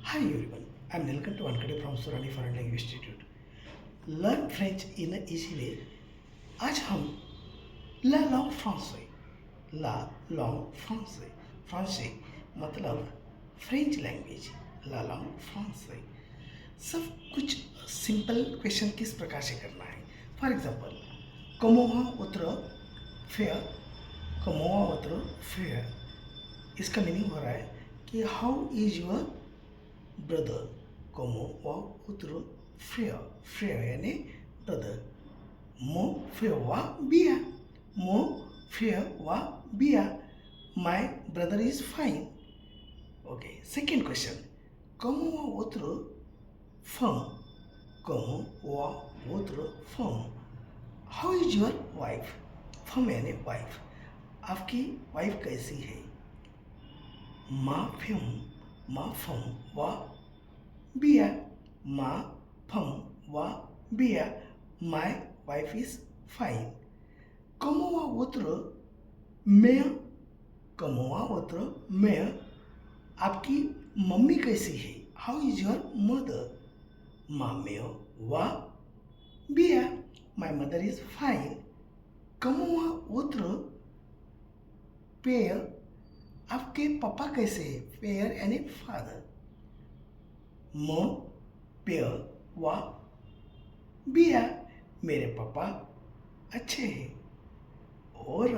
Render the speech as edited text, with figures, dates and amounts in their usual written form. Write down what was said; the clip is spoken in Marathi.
Hi everyone, I'm Nilkant Wankade from Surani Foreign Language Institute. Learn French in an easy way. आज हम ला लॉन्ग फ्रांसे ला लॉन्ग फ्रांसे फ्रांसे मतलब फ्रेंच लैंग्वेज ला लॉन्ग फ्रांसे सब कुछ सिंपल क्वेश्चन किस प्रकार से करना है. फॉर एग्जांपल, कमोहा उतर फेयर, कमोहा उतर फेयर, इसका मीनिंग हो रहा है कि how is your brother. como wa outro frio, frio यानी brother. mo frio wa bia, mo frio wa bia, my brother is fine. Okay, second question, como wa outro fam, como wa outro fam, how is your wife. fam यानी वाइफ, आपकी वाइफ कैसी है. ma fam, ma fam wa Bia, ma, pham, wa, bia, my wife is fine. Como va outro मैं, como va outro मैं, आपकी मम्मी कैसी है. हाउ इज योर मदर. माँ meu wa bia, my mother is fine. Como va outro pair, आपके पापा कैसे है. पेयर यानी फादर. मो पेयर वा बिया, मेरे पापा अच्छे हैं. और